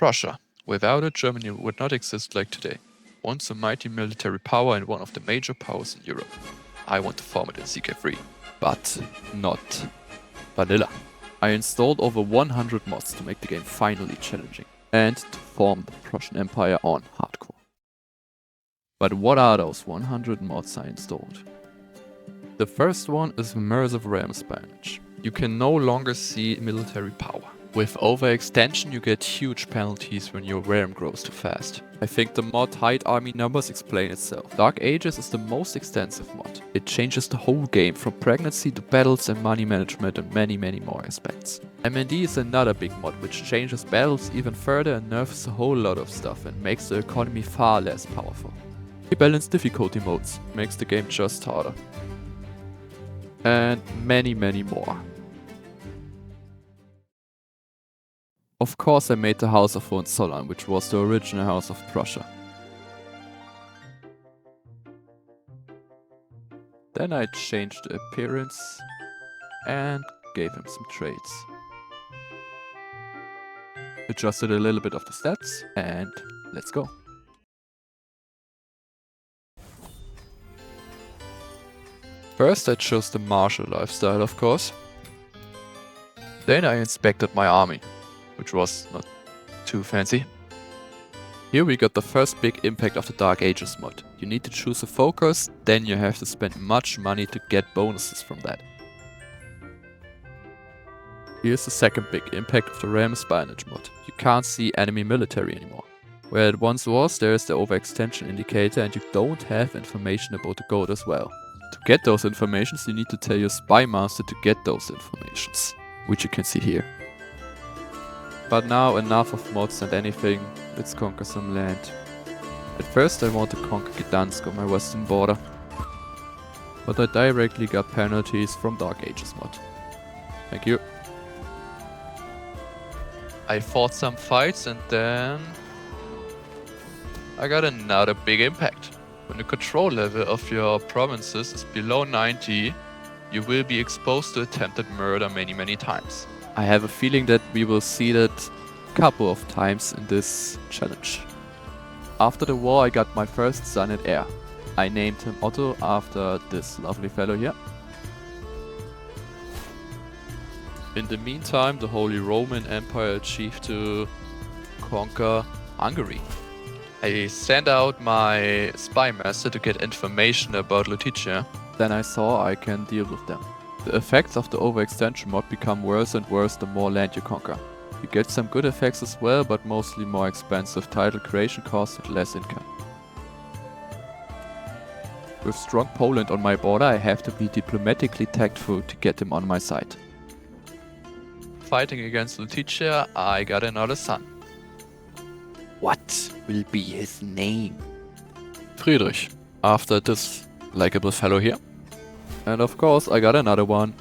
Prussia. Without it, Germany would not exist like today. Once a mighty military power and one of the major powers in Europe. I want to form it in CK3, but not Vanilla. I installed over 100 mods to make the game finally challenging and to form the Prussian Empire on hardcore. But what are those 100 mods I installed? The first one is Immersive Realm Spionage. You can no longer see military power. With overextension you get huge penalties when your realm grows too fast. I think the mod Hide Army Numbers explain itself. Dark Ages is the most extensive mod. It changes the whole game from pregnancy to battles and money management and many more aspects. MND is another big mod which changes battles even further and nerfs a whole lot of stuff and makes the economy far less powerful. Rebalance difficulty modes, makes the game just harder. And many more. Of course I made the House of Hohenzollern, which was the original House of Prussia. Then I changed the appearance and gave him some traits. Adjusted a little bit of the stats and let's go. First I chose the martial lifestyle, of course. Then I inspected my army, which was not too fancy. Here we got the first big impact of the Dark Ages mod. You need to choose a focus, then you have to spend much money to get bonuses from that. Here's the second big impact of the Realm Spionage mod. You can't see enemy military anymore. Where it once was, there is the overextension indicator and you don't have information about the gold as well. To get those informations you need to tell your spy master to get those informations, which you can see here. But now enough of mods and anything, let's conquer some land. At first I want to conquer Gdansk on my western border, but I directly got penalties from Dark Ages mod. Thank you. I fought some fights and then I got another big impact. When the control level of your provinces is below 90, you will be exposed to attempted murder many times. I have a feeling that we will see that a couple of times in this challenge. After the war I got my first son and heir. I named him Otto after this lovely fellow here. In the meantime the Holy Roman Empire achieved to conquer Hungary. I sent out my spy master to get information about Lutetia. Then I saw I can deal with them. The effects of the overextension mod become worse and worse the more land you conquer. You get some good effects as well, but mostly more expensive title creation costs and less income. With strong Poland on my border, I have to be diplomatically tactful to get him on my side. Fighting against Lutetia, I got another son. What will be his name? Friedrich, after this likable fellow here. And of course I got another one.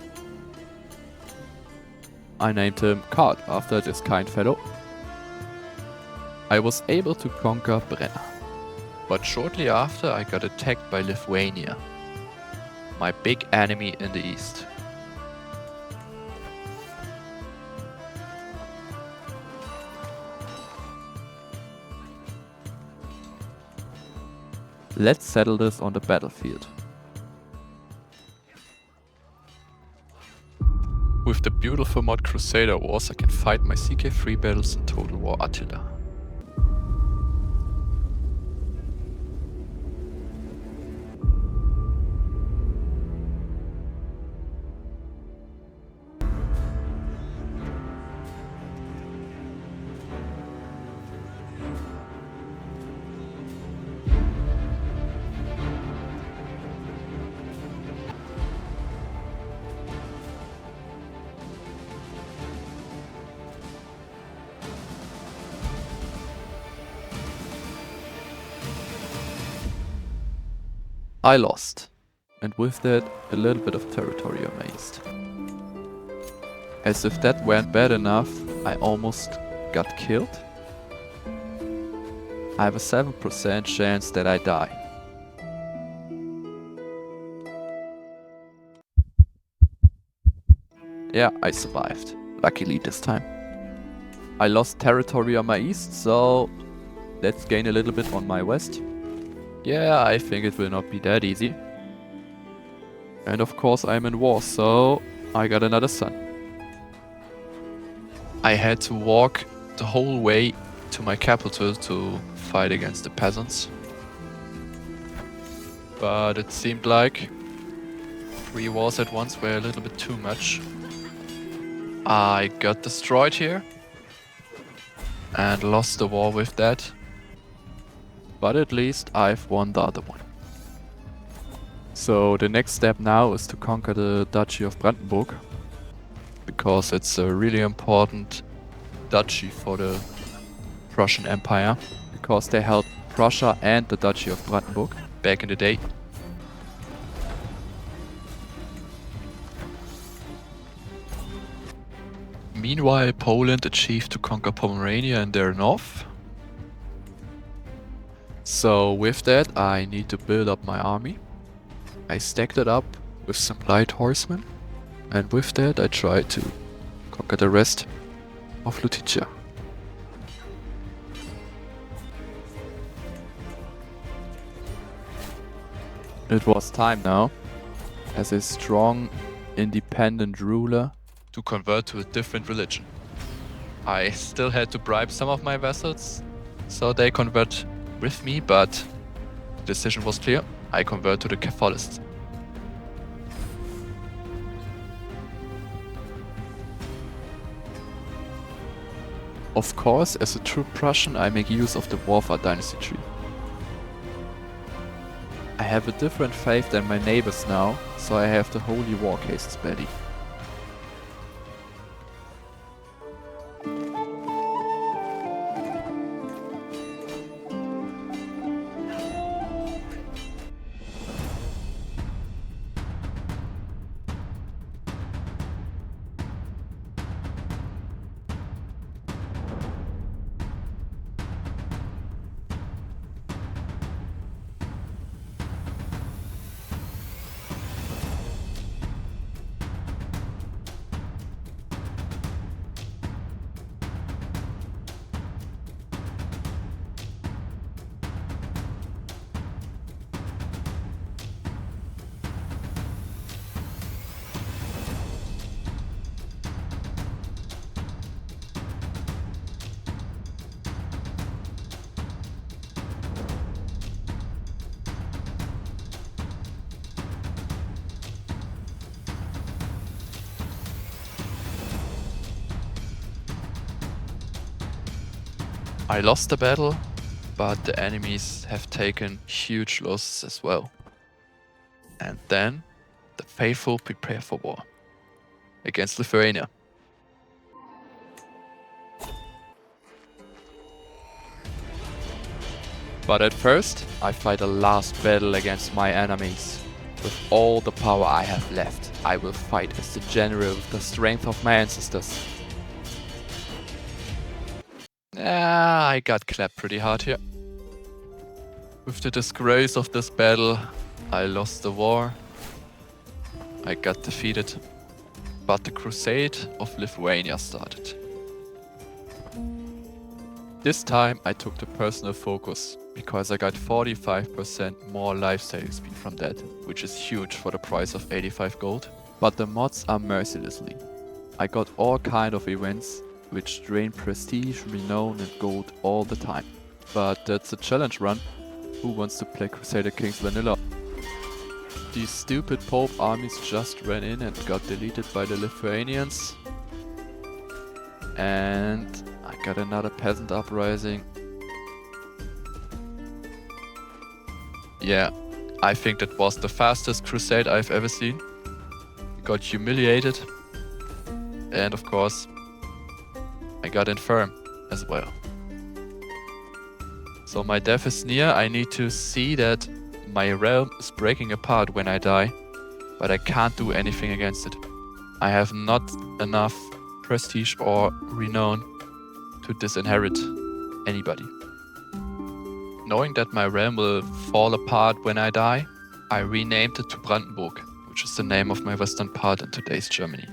I named him Karl after this kind fellow. I was able to conquer Brenna. But shortly after I got attacked by Lithuania, my big enemy in the east. Let's settle this on the battlefield. With the beautiful mod Crusader Wars I can fight my CK3 battles in Total War Attila. I lost, and with that a little bit of territory amassed. As if that weren't bad enough, I almost got killed. I have a 7% chance that I die. Yeah, I survived, luckily this time. I lost territory on my east, so let's gain a little bit on my west. Yeah, I think it will not be that easy. And of course I'm in war, so I got another son. I had to walk the whole way to my capital to fight against the peasants. But it seemed like 3 wars at once were a little bit too much. I got destroyed here and lost the war with that. But at least I've won the other one. So the next step now is to conquer the Duchy of Brandenburg, because it's a really important duchy for the Prussian Empire, because they held Prussia and the Duchy of Brandenburg back in the day. Meanwhile, Poland achieved to conquer Pomerania in their north. So with that, I need to build up my army. I stacked it up with some light horsemen, and with that I tried to conquer the rest of Lutetia. It was time now, as a strong, independent ruler, to convert to a different religion. I still had to bribe some of my vassals, so they convert with me, but the decision was clear. I convert to the Catholics. Of course, as a true Prussian, I make use of the warfare dynasty tree. I have a different faith than my neighbors now, so I have the Holy War Cases belly. I lost the battle, but the enemies have taken huge losses as well. And then the faithful prepare for war against Lithuania. But at first, I fight a last battle against my enemies. With all the power I have left, I will fight as the general with the strength of my ancestors. I got clapped pretty hard here. With the disgrace of this battle, I lost the war. I got defeated. But the Crusade of Lithuania started. This time I took the personal focus, because I got 45% more lifestyle XP from that, which is huge for the price of 85 gold. But the mods are mercilessly. I got all kind of events which drain prestige, renown and gold all the time. But that's a challenge run. Who wants to play Crusader Kings Vanilla? These stupid Pope armies just ran in and got deleted by the Lithuanians. And I got another peasant uprising. Yeah, I think that was the fastest crusade I've ever seen. Got humiliated. And of course, I got infirm as well. So my death is near. I need to see that my realm is breaking apart when I die, but I can't do anything against it. I have not enough prestige or renown to disinherit anybody. Knowing that my realm will fall apart when I die, I renamed it to Brandenburg, which is the name of my western part in today's Germany.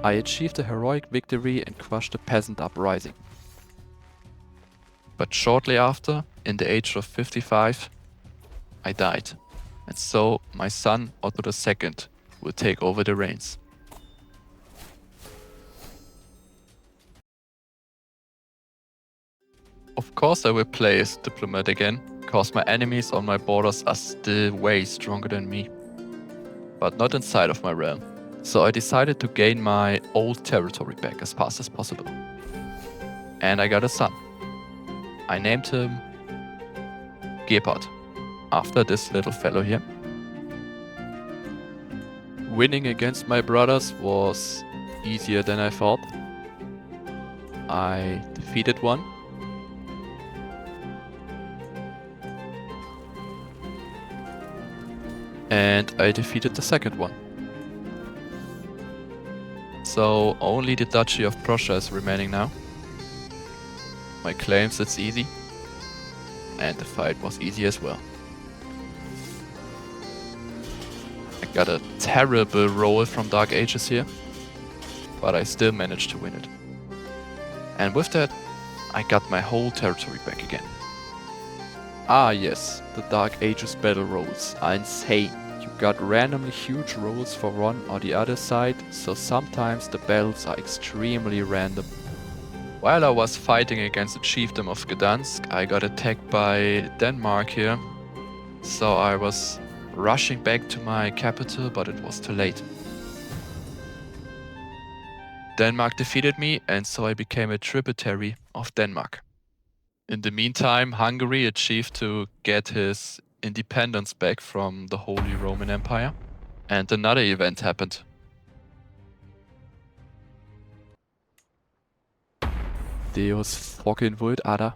I achieved a heroic victory and crushed the peasant uprising. But shortly after, in the age of 55, I died. And so my son Otto II will take over the reins. Of course I will play as diplomat again, cause my enemies on my borders are still way stronger than me. But not inside of my realm. So I decided to gain my old territory back as fast as possible. And I got a son. I named him Gebhard, after this little fellow here. Winning against my brothers was easier than I thought. I defeated one. And I defeated the second one. So only the Duchy of Prussia is remaining now. My claims it's easy. And the fight was easy as well. I got a terrible roll from Dark Ages here, but I still managed to win it. And with that, I got my whole territory back again. Ah yes, the Dark Ages battle rolls are insane. You got randomly huge rolls for one or the other side, so sometimes the battles are extremely random. While I was fighting against the chiefdom of Gdansk, I got attacked by Denmark here. So I was rushing back to my capital, but it was too late. Denmark defeated me, and so I became a tributary of Denmark. In the meantime, Hungary achieved to get his independence back from the Holy Roman Empire, and another event happened. Deus fucking Vult, Alter.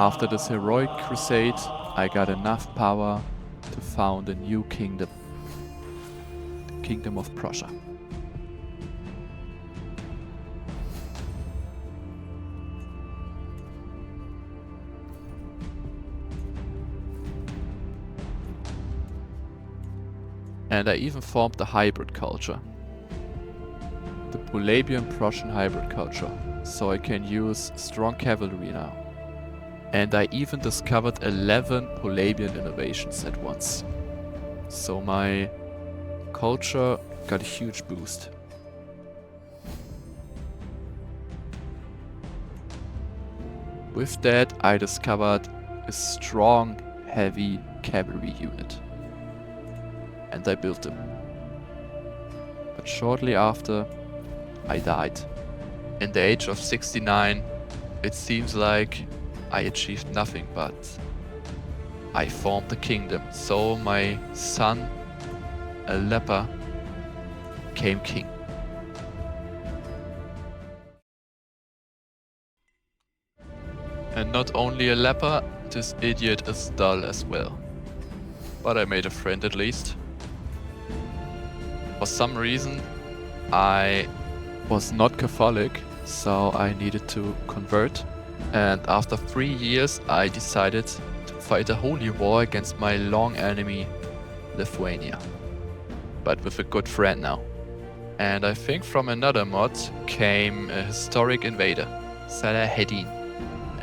After this heroic crusade, I got enough power to found a new kingdom. The Kingdom of Prussia. And I even formed the hybrid culture. The Polabian Prussian hybrid culture. So I can use strong cavalry now. And I even discovered 11 Polabian innovations at once. So my culture got a huge boost. With that, I discovered a strong, heavy cavalry unit. And I built them. But shortly after, I died. In the age of 69, it seems like I achieved nothing, but I formed a kingdom. So my son a leper became king. And not only a leper, this idiot is dull as well. But I made a friend at least. For some reason, I was not Catholic, so I needed to convert. And after 3 years, I decided to fight a holy war against my long enemy, Lithuania. But with a good friend now. And I think from another mod came a historic invader, Salahadin.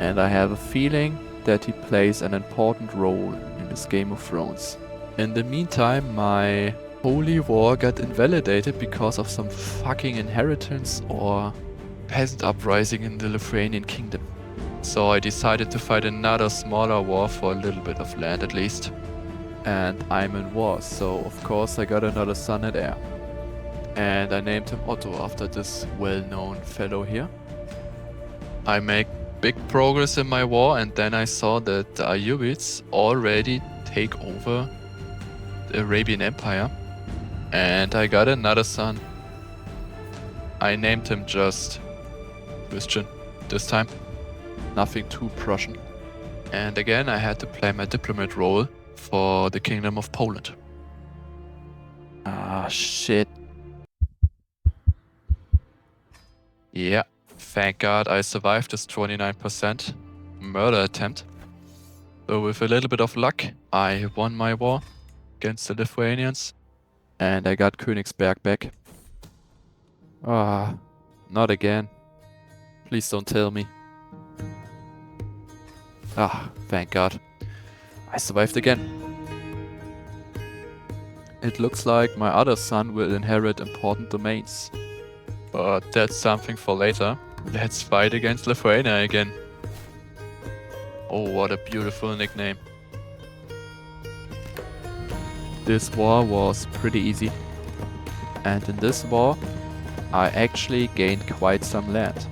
And I have a feeling that he plays an important role in this Game of Thrones. In the meantime, my holy war got invalidated because of some fucking inheritance or peasant uprising in the Lithuanian kingdom. So I decided to fight another smaller war for a little bit of land at least. And I'm in war, so of course I got another son and heir. And I named him Otto after this well-known fellow here. I make big progress in my war, and then I saw that the Ayyubids already take over the Arabian Empire. And I got another son. I named him just Christian this time. Nothing too Prussian. And again, I had to play my diplomat role for the Kingdom of Poland. Ah, shit. Yeah, thank God I survived this 29% murder attempt. So with a little bit of luck, I won my war against the Lithuanians. And I got Königsberg back. Ah, not again. Please don't tell me. Ah, thank God. I survived again. It looks like my other son will inherit important domains. But that's something for later. Let's fight against Lithuania again. Oh, what a beautiful nickname. This war was pretty easy. And in this war, I actually gained quite some land.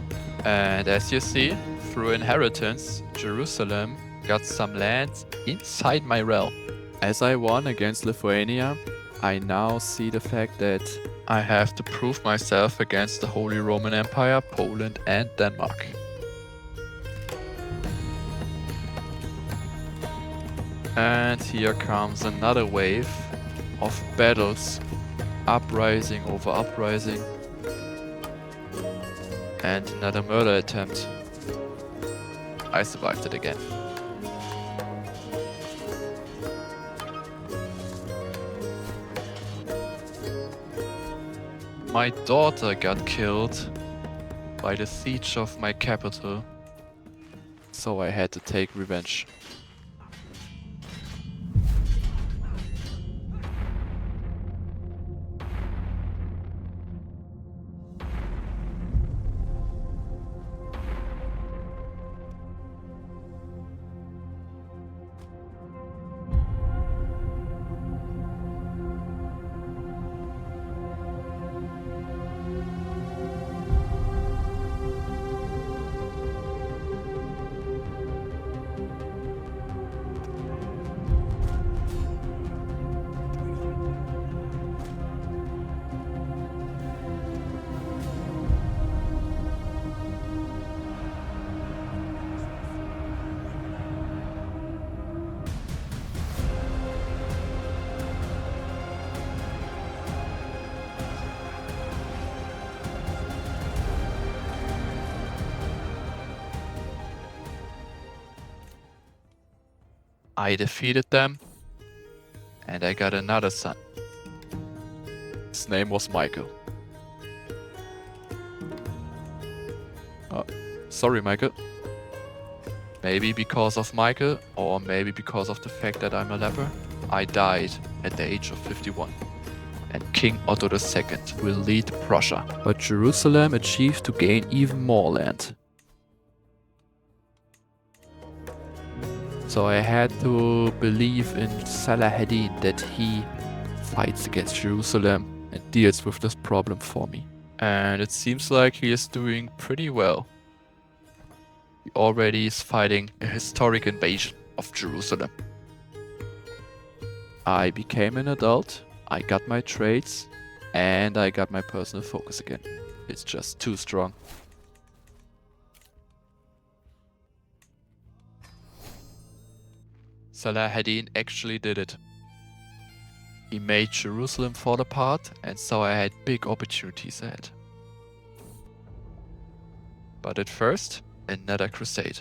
And as you see, through inheritance, Jerusalem got some land inside my realm. As I won against Lithuania, I now see the fact that I have to prove myself against the Holy Roman Empire, Poland and Denmark. And here comes another wave of battles, uprising over uprising, and another murder attempt. I survived it again. My daughter got killed by the siege of my capital, so I had to take revenge. I defeated them, and I got another son. His name was Michael. Sorry, Michael. Maybe because of Michael, or maybe because of the fact that I'm a leper, I died at the age of 51. And King Otto II will lead Prussia. But Jerusalem achieved to gain even more land. So I had to believe in Salahadin that he fights against Jerusalem and deals with this problem for me. And it seems like he is doing pretty well. He already is fighting a historic invasion of Jerusalem. I became an adult I got my trades and I got my personal focus again. It's just too strong. Salah ad-Din actually did it. He made Jerusalem fall apart, and so I had big opportunities ahead. But at first, another crusade.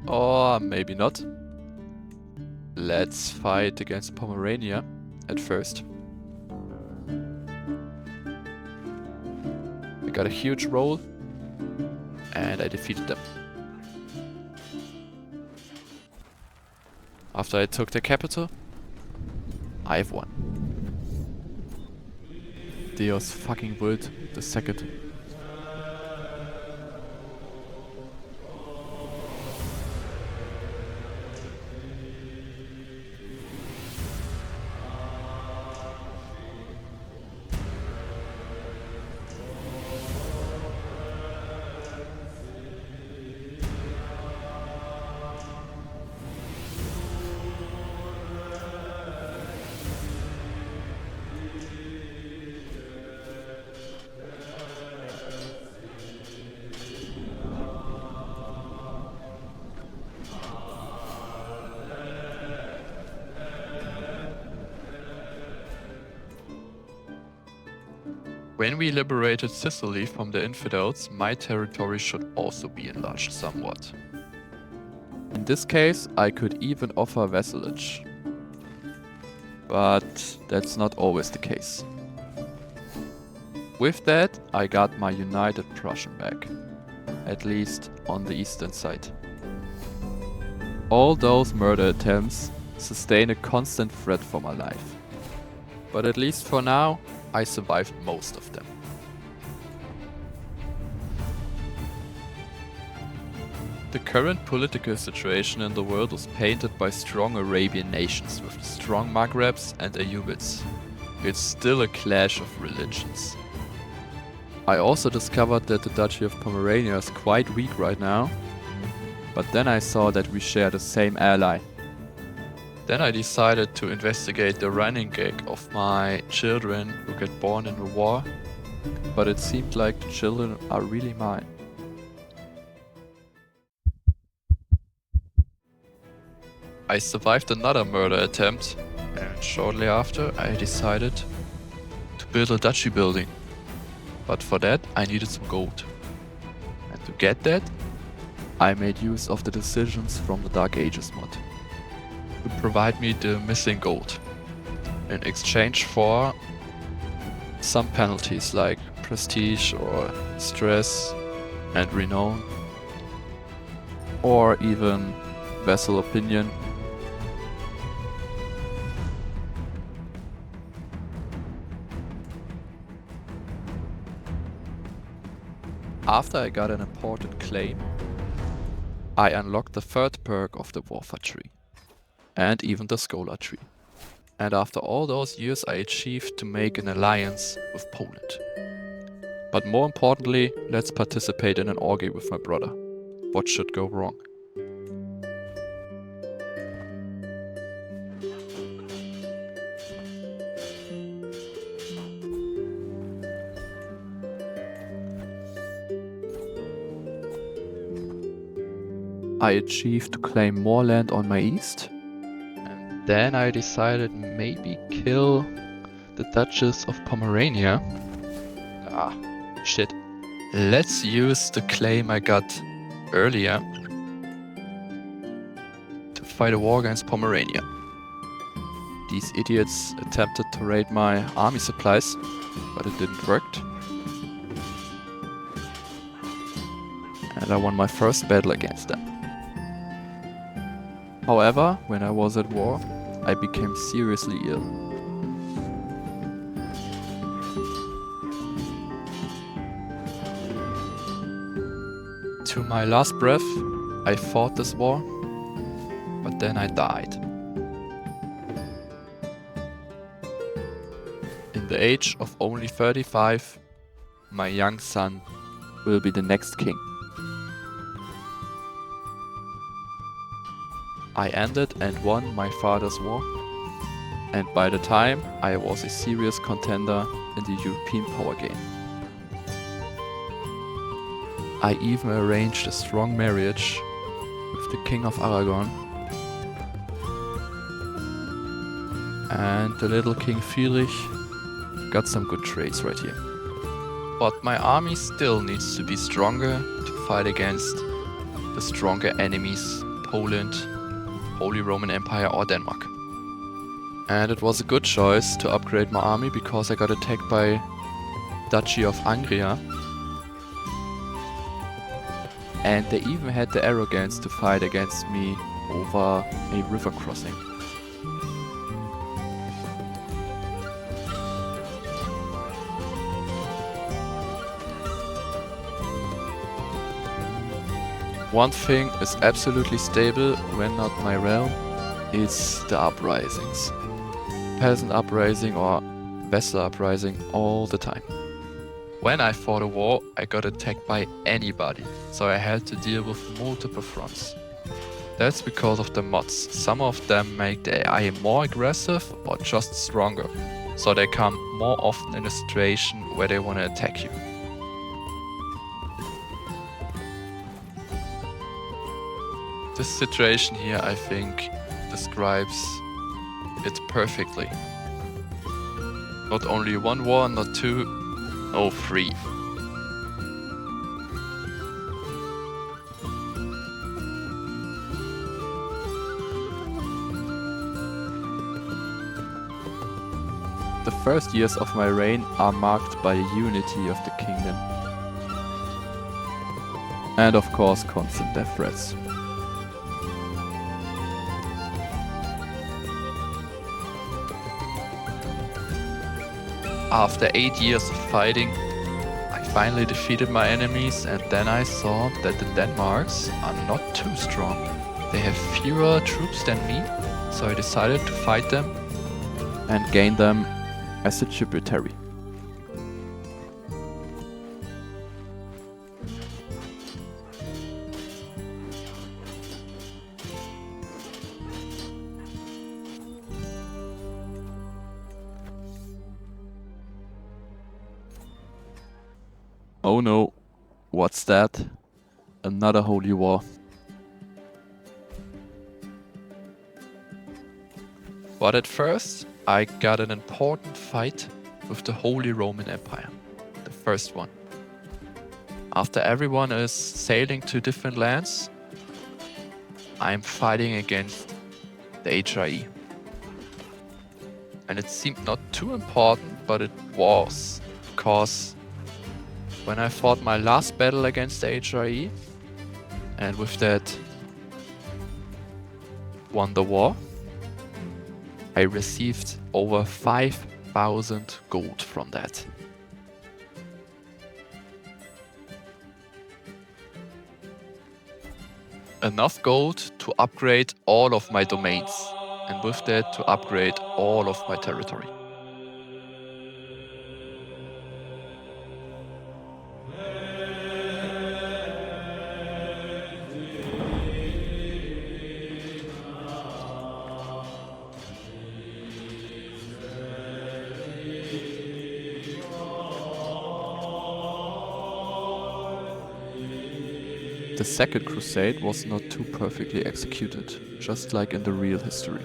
Or maybe not. Let's fight against Pomerania at first. I got a huge roll and I defeated them. After I took the capital, I've won. Deus fucking Vult the second. When we liberated Sicily from the infidels, my territory should also be enlarged somewhat. In this case, I could even offer vassalage. But that's not always the case. With that, I got my united Prussian back, at least on the eastern side. All those murder attempts sustain a constant threat for my life. But at least for now, I survived most of them. The current political situation in the world was painted by strong Arabian nations with the strong Maghrebs and Ayyubids. It's still a clash of religions. I also discovered that the Duchy of Pomerania is quite weak right now, but then I saw that we share the same ally. Then I decided to investigate the running gag of my children who get born in the war, but it seemed like the children are really mine. I survived another murder attempt, and shortly after I decided to build a duchy building. But for that I needed some gold. And to get that, I made use of the decisions from the Dark Ages mod to provide me the missing gold in exchange for some penalties like prestige or stress and renown, or even vassal opinion. After I got an important claim, I unlocked the third perk of the warfare tree, and even the scholar tree. And after all those years I achieved to make an alliance with Poland. But more importantly, let's participate in an orgy with my brother. What should go wrong? I achieved to claim more land on my east. And then I decided maybe kill the Duchess of Pomerania. Ah, shit. Let's use the claim I got earlier to fight a war against Pomerania. These idiots attempted to raid my army supplies, but it didn't work. And I won my first battle against them. However, when I was at war, I became seriously ill. To my last breath, I fought this war, but then I died. In the age of only 35, my young son will be the next king. I ended and won my father's war, and by the time I was a serious contender in the European power game. I even arranged a strong marriage with the King of Aragon and the little King Friedrich. Got some good traits right here. But my army still needs to be stronger to fight against the stronger enemies, Poland, Holy Roman Empire or Denmark. And it was a good choice to upgrade my army because I got attacked by Duchy of Angria. And they even had the arrogance to fight against me over a river crossing. One thing is absolutely stable when not my realm, it's the uprisings. Peasant uprising or vassal uprising all the time. When I fought a war, I got attacked by anybody, so I had to deal with multiple fronts. That's because of the mods. Some of them make the AI more aggressive or just stronger, so they come more often in a situation where they want to attack you. This situation here, I think, describes it perfectly. Not only one war, not two, no, three. The first years of my reign are marked by a unity of the kingdom. And of course, constant death threats. After 8 years of fighting, I finally defeated my enemies, and then I saw that the Danmarks are not too strong. They have fewer troops than me, so I decided to fight them and gain them as a tributary. Oh no, what's that? Another holy war. But at first, I got an important fight with the Holy Roman Empire, the first one. After everyone is sailing to different lands, I'm fighting against the HRE. And it seemed not too important, but it was, because when I fought my last battle against the HRE, and with that won the war, I received over 5,000 gold from that. Enough gold to upgrade all of my domains, and with that to upgrade all of my territory. The Second Crusade was not too perfectly executed, just like in the real history.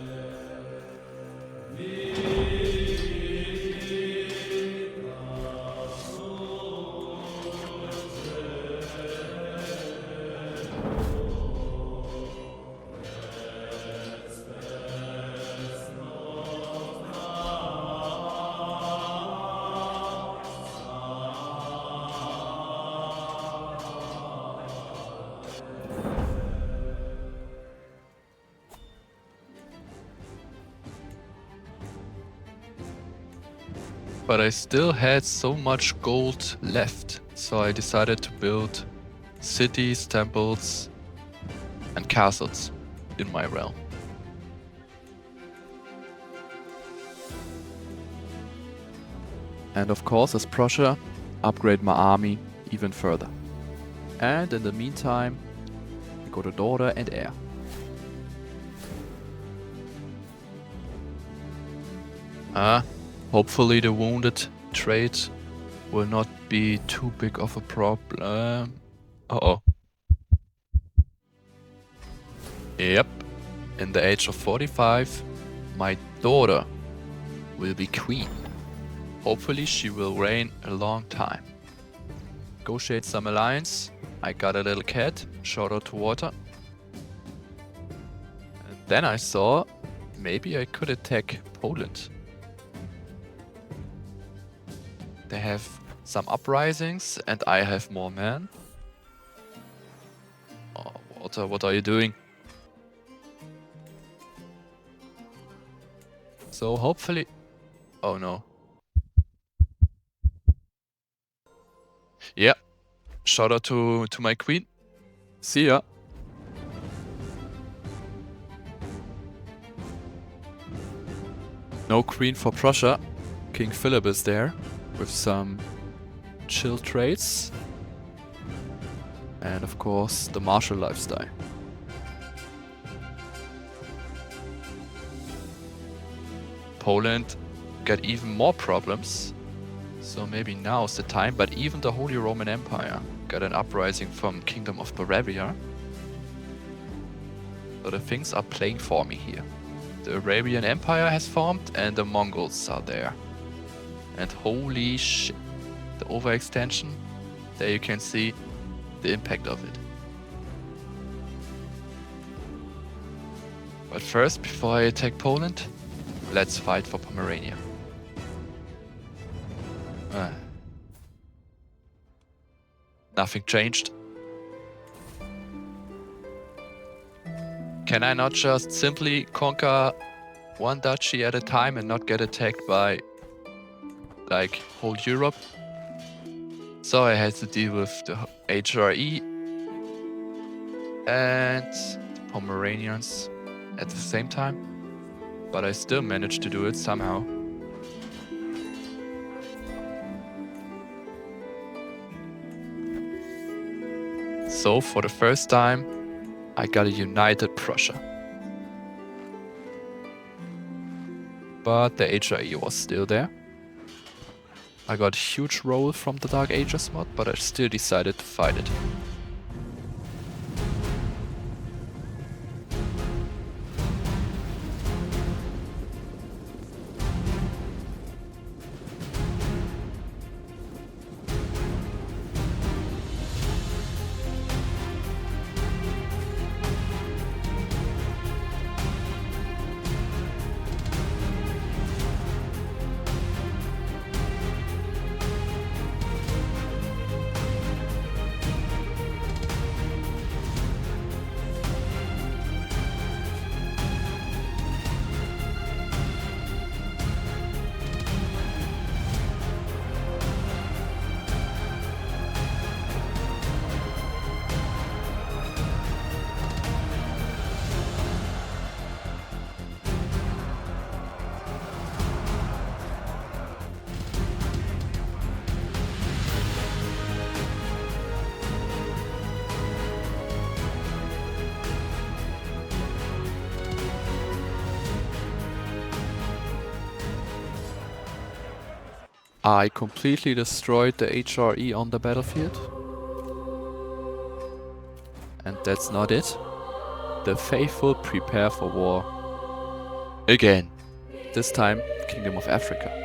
But I still had so much gold left, so I decided to build cities, temples, and castles in my realm. And of course, as Prussia, upgrade my army even further. And in the meantime, I got a daughter and heir. Hopefully the wounded trade will not be too big of a problem. Uh-oh. Yep. In the age of 45, my daughter will be queen. Hopefully she will reign a long time. Negotiate some alliance. I got a little cat. Shout out to water. And then I saw maybe I could attack Poland. They have some uprisings and I have more men. Oh, water, what are you doing? So hopefully... Oh no. Yeah. Shout out to my queen. See ya. No queen for Prussia. King Philip is there with some chill traits. And of course the martial lifestyle. Poland got even more problems. So maybe now's the time, but even the Holy Roman Empire got an uprising from Kingdom of Bavaria. So the things are playing for me here. The Arabian Empire has formed and the Mongols are there. And holy shit, the overextension, there you can see the impact of it. But first, before I attack Poland, let's fight for Pomerania. Nothing changed. Can I not just simply conquer one duchy at a time and not get attacked by like whole Europe? So I had to deal with the HRE and the Pomeranians at the same time, but I still managed to do it somehow. So for the first time, I got a united Prussia. But the HRE was still there. I got a huge roll from the Dark Ages mod, but I still decided to fight it. I completely destroyed the HRE on the battlefield. And that's not it. The faithful prepare for war. Again. This time, Kingdom of Africa.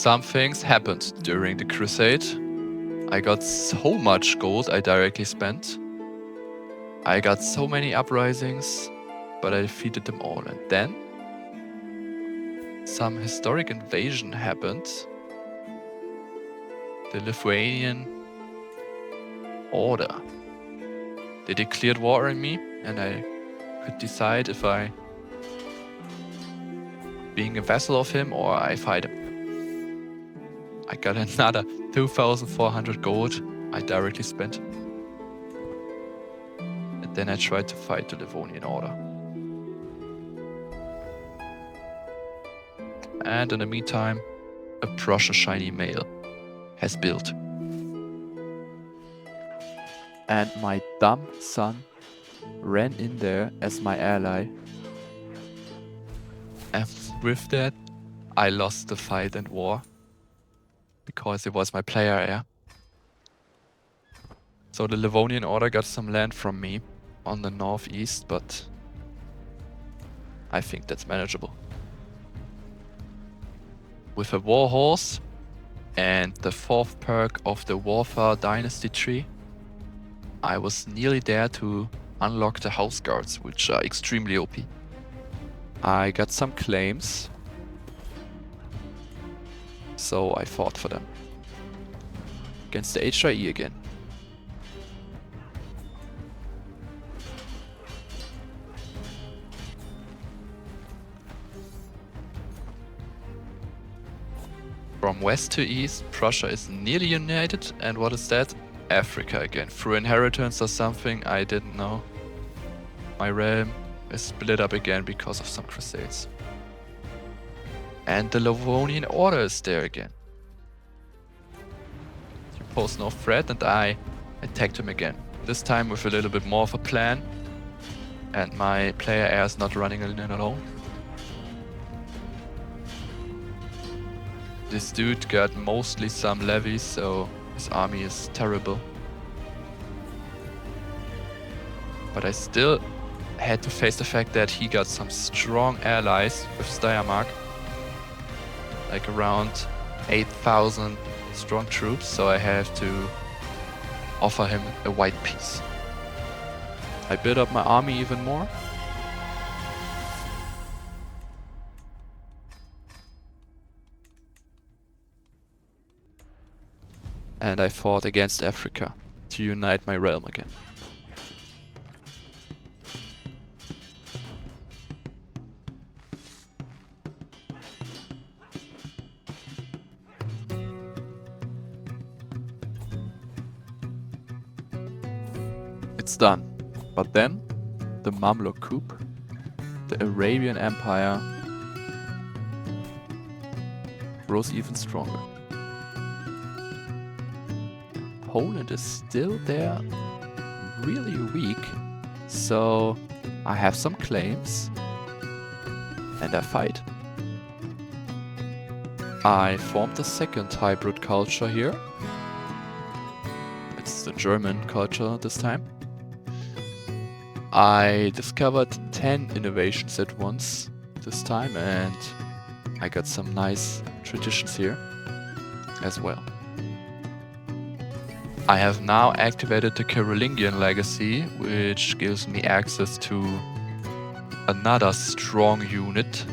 some things happened during the crusade. I got so much gold I directly spent. I got so many uprisings, but I defeated them all. And then some historic invasion happened. The Lithuanian Order. They declared war on me, and I could decide if I being a vassal of him or I fight him. I got another 2,400 gold I directly spent. And then I tried to fight the Livonian Order. And in the meantime, a Prussia shiny male has built. And my dumb son ran in there as my ally. And with that, I lost the fight and war. Because it was my player heir. So the Livonian Order got some land from me on the northeast, but I think that's manageable. With a war horse and the 4th perk of the Warfare Dynasty tree, I was nearly there to unlock the house guards, which are extremely OP. I got some claims, so I fought for them. Against the HIE again. From west to east, Prussia is nearly united, and what is that? Africa again. Through inheritance or something, I didn't know. My realm is split up again because of some crusades. And the Livonian Order is there again. He posed no threat and I attacked him again. This time with a little bit more of a plan. And my player heir is not running in alone. This dude got mostly some levies, so his army is terrible. But I still had to face the fact that he got some strong allies with Steiermark. Like around 8,000 strong troops, so I have to offer him a white piece. I built up my army even more. And I fought against Africa to unite my realm again. It's done. But then, the Mamluk coup, the Arabian Empire, rose even stronger. Poland is still there, really weak, so I have some claims, and I fight. I formed a second hybrid culture here. It's the German culture this time. I discovered 10 innovations at once this time, and I got some nice traditions here as well. I have now activated the Carolingian legacy, which gives me access to another strong unit.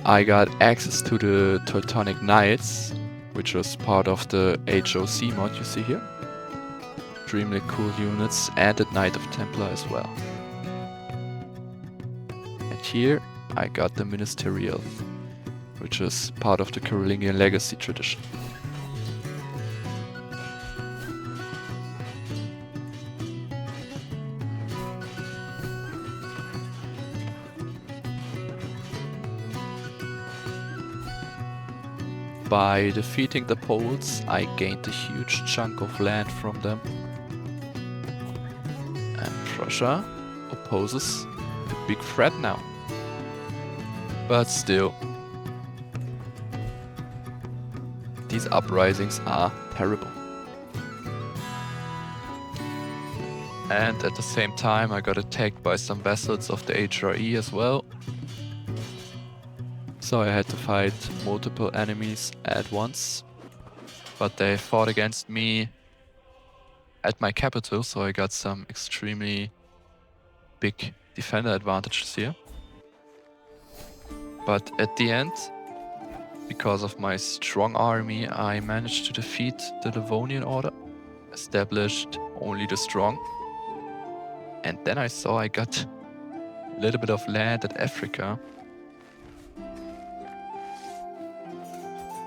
I got access to the Teutonic Knights, which was part of the HOC mod you see here. Extremely cool units, and the Knight of Templar as well. And here I got the Ministerial, which is part of the Carolingian legacy tradition. By defeating the Poles, I gained a huge chunk of land from them. And Prussia opposes the big threat now. But still, these uprisings are terrible. And at the same time I got attacked by some vassals of the HRE as well. so I had to fight multiple enemies at once. But they fought against me at my capital, so I got some extremely big defender advantages here. But at the end, because of my strong army, I managed to defeat the Livonian Order, established only the strong. And then I saw I got a little bit of land in Africa.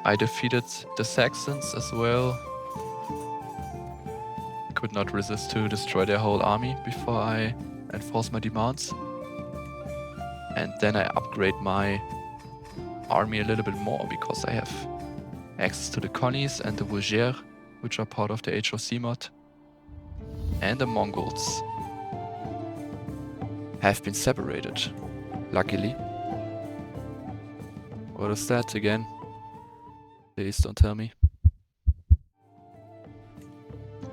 I defeated the Saxons as well. Could not resist to destroy their whole army before I enforce my demands. And then I upgrade my army a little bit more because I have access to the Connies and the Vulgaires, which are part of the HOC mod. And the Mongols have been separated, luckily. What is that again? Please don't tell me.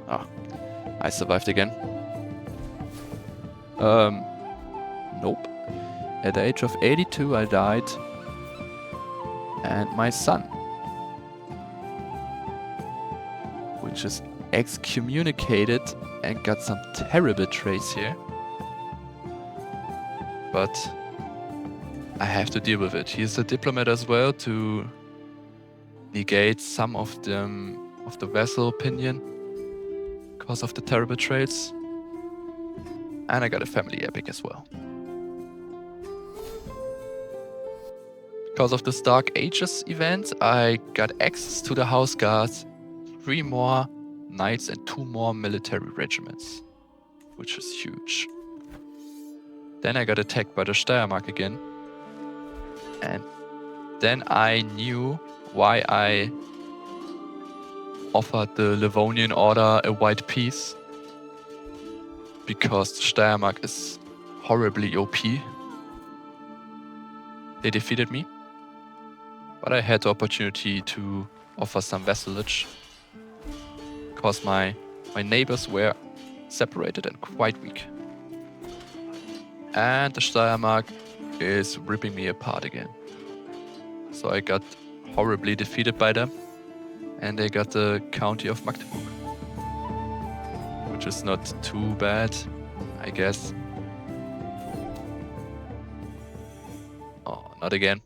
Ah, I survived again. Nope. At the age of 82 I died. And my son, which is excommunicated and got some terrible traits here. But I have to deal with it. He's a diplomat as well to negate some of the vassal opinion because of the terrible traits. And I got a family epic as well. Because of this Dark Ages event, I got access to the House Guards, 3 more knights and 2 more military regiments, which is huge. Then I got attacked by the Steiermark again. And then I knew why I offered the Livonian Order a white peace. Because the Steiermark is horribly OP. They defeated me. But I had the opportunity to offer some vassalage. Because my neighbors were separated and quite weak. And the Steiermark is ripping me apart again. So I got horribly defeated by them. And they got the county of Magdeburg. Which is not too bad, I guess. Oh, not again.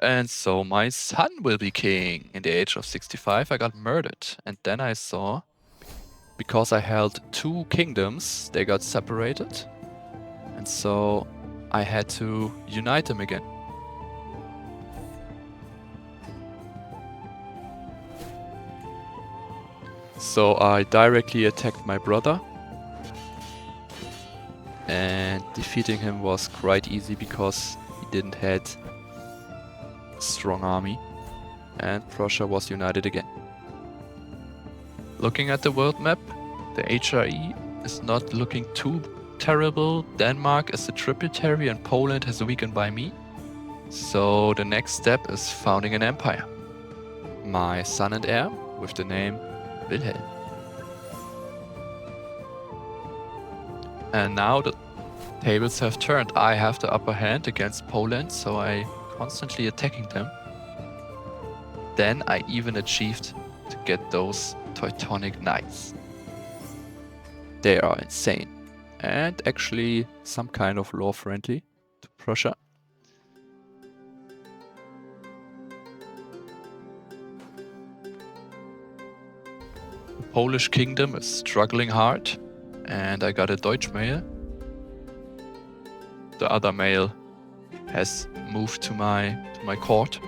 And so my son will be king. In the age of 65 I got murdered. And then I saw, because I held 2 kingdoms, they got separated. And so I had to unite them again. So I directly attacked my brother. And defeating him was quite easy because he didn't have a strong army. And Prussia was united again. Looking at the world map, the HRE is not looking too terrible. Denmark is a tributary and Poland has weakened by me. So the next step is founding an empire. My son and heir with the name Wilhelm. And now the tables have turned. I have the upper hand against Poland, so I constantly attacking them. Then I even achieved to get those Teutonic Knights. They are insane. And actually some kind of law-friendly to Prussia. The Polish kingdom is struggling hard. And I got a Deutsch mail. The other mail has moved to my court.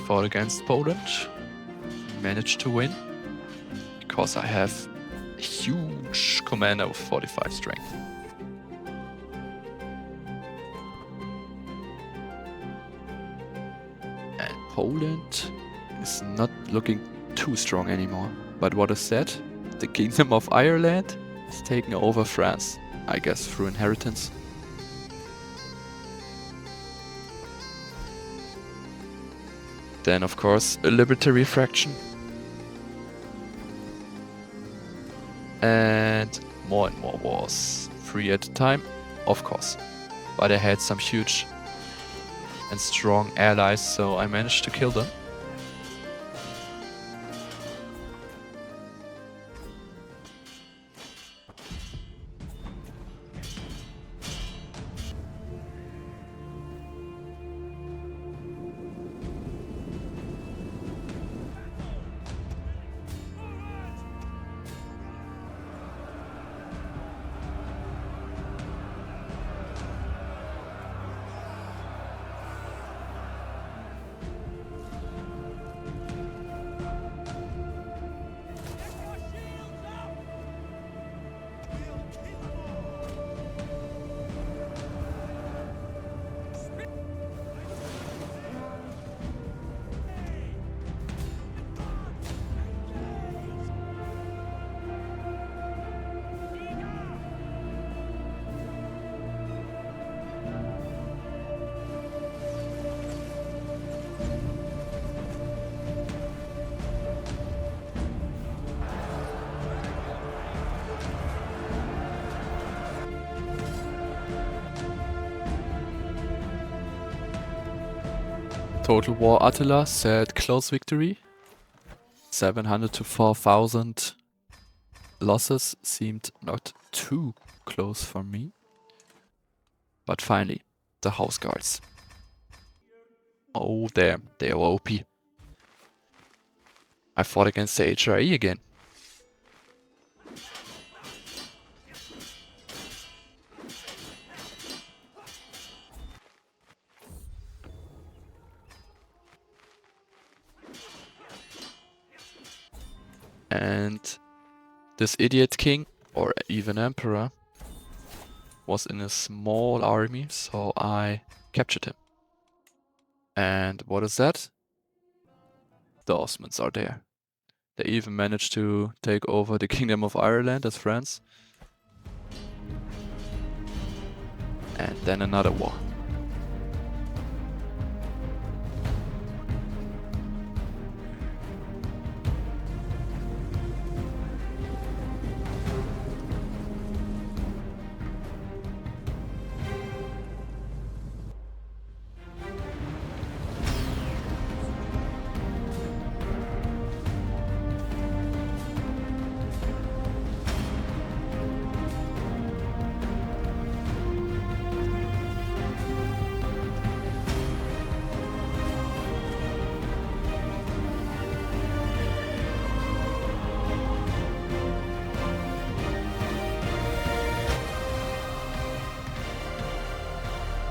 Fought against Poland. Managed to win. Because I have a huge commander with 45 strength. And Poland is not looking too strong anymore. But what is that? The Kingdom of Ireland is taking over France, I guess through inheritance. Then of course a libertary fraction. And more wars. 3 at a time, of course. But I had some huge and strong allies, so I managed to kill them. Total War Attila said close victory. 700 to 4,000 losses seemed not too close for me. But finally, the house guards. Oh damn, they are OP. I fought against the HRE again. And this idiot king, or even emperor, was in a small army, so I captured him. And what is that? The Osmans are there. They even managed to take over the Kingdom of Ireland as France. And then another war.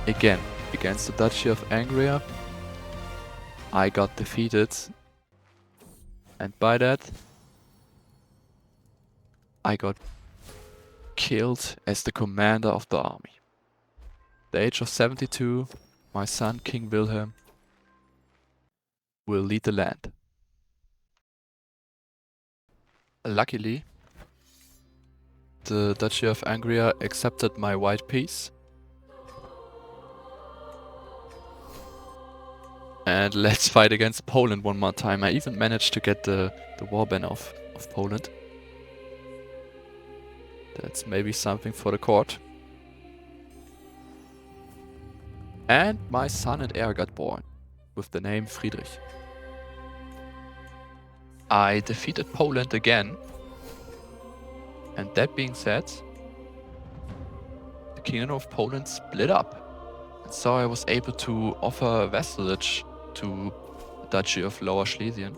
Again, against the Duchy of Angria, I got defeated, and by that, I got killed as the commander of the army. At the age of 72, my son King Wilhelm will lead the land. Luckily, the Duchy of Angria accepted my white peace. And let's fight against Poland one more time. I even managed to get the warband of Poland. That's maybe something for the court. And my son and heir got born, with the name Friedrich. I defeated Poland again. And that being said, the Kingdom of Poland split up. And so I was able to offer vassalage to the Duchy of Lower Schlesien.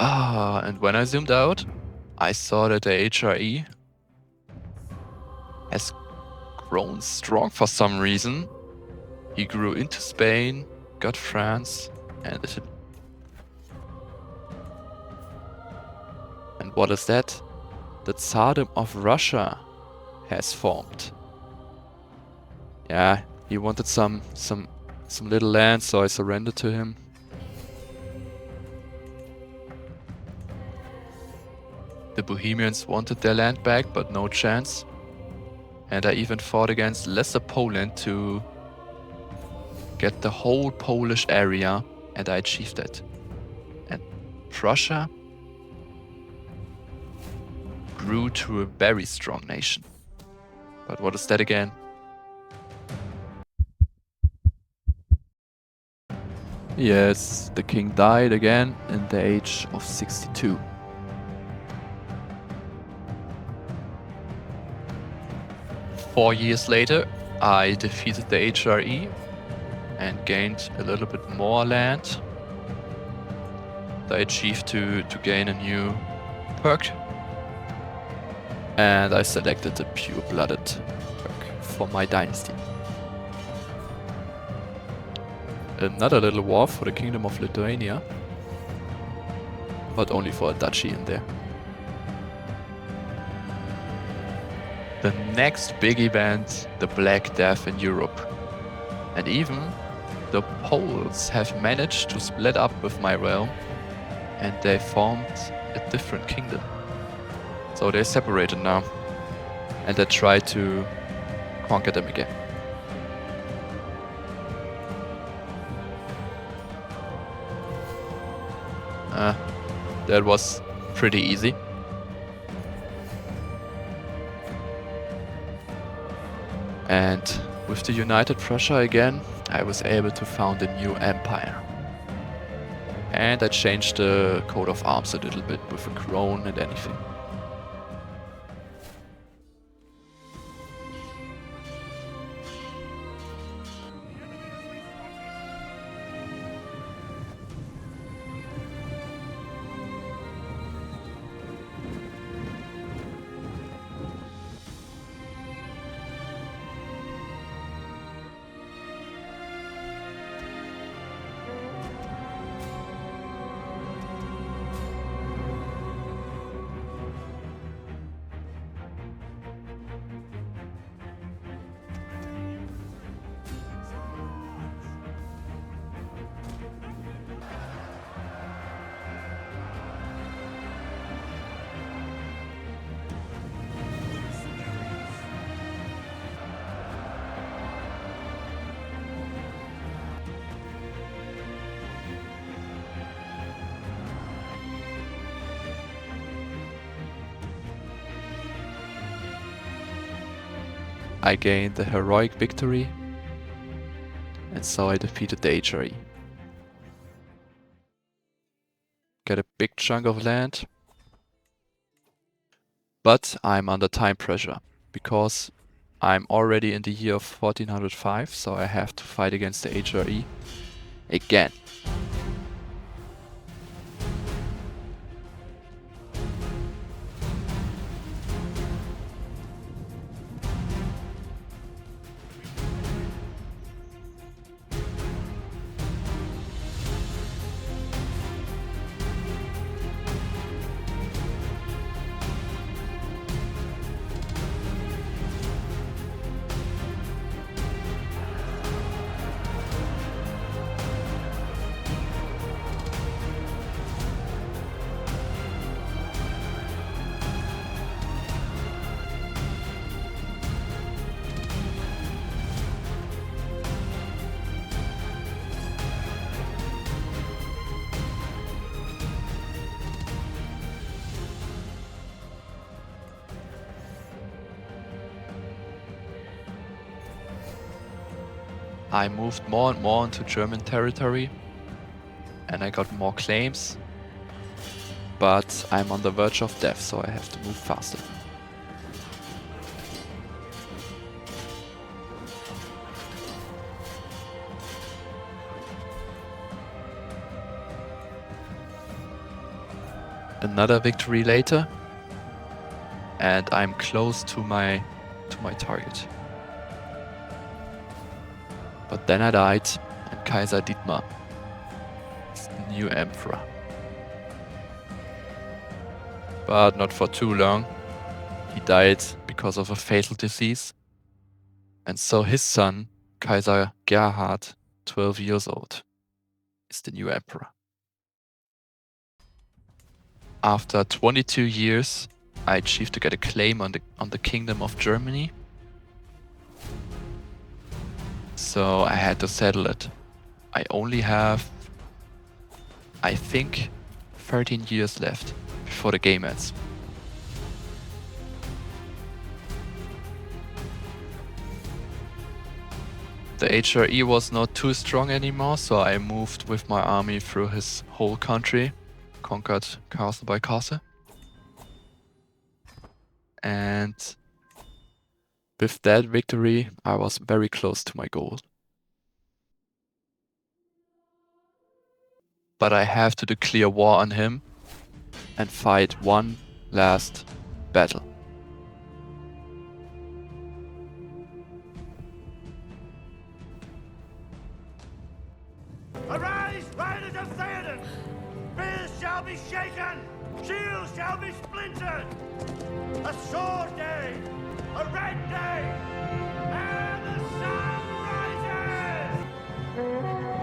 And when I zoomed out, I saw that the HRE has grown strong for some reason. He grew into Spain, got France, and Italy. And what is that? The Tsardom of Russia has formed. Yeah, he wanted some little land, so I surrendered to him. The Bohemians wanted their land back, but no chance. And I even fought against Lesser Poland to get the whole Polish area, and I achieved that. And Prussia grew to a very strong nation. But what is that again? Yes, the king died again in the age of 62. Four years later, I defeated the HRE and gained a little bit more land. I achieved to gain a new perk. And I selected the pure-blooded perk for my dynasty. Another little war for the Kingdom of Lithuania. But only for a duchy in there. The next big event, the Black Death in Europe. And even the Poles have managed to split up with my realm and they formed a different kingdom. So they're separated now and I try to conquer them again. That was pretty easy. And with the United Prussia again, I was able to found a new empire. And I changed the coat of arms a little bit with a crown and anything. I gained the heroic victory, and so I defeated the HRE. Get a big chunk of land, but I'm under time pressure, because I'm already in the year of 1405, so I have to fight against the HRE again. I moved more and more into German territory and I got more claims, but I'm on the verge of death, so I have to move faster. Another victory later, and I'm close to my target. But then I died, and Kaiser Dietmar is the new emperor. But not for too long. He died because of a fatal disease. And so his son, Kaiser Gerhard, 12 years old, is the new emperor. After 22 years, I achieved to get a claim on the Kingdom of Germany. So I had to settle it. I only have, I think, 13 years left before the game ends. The HRE was not too strong anymore, so I moved with my army through his whole country, conquered castle by castle. And with that victory, I was very close to my goal. But I have to declare war on him and fight one last battle. Arise, riders of Theoden! Spears shall be shaken, shields shall be splintered! A sword day, a red day, and the sun rises!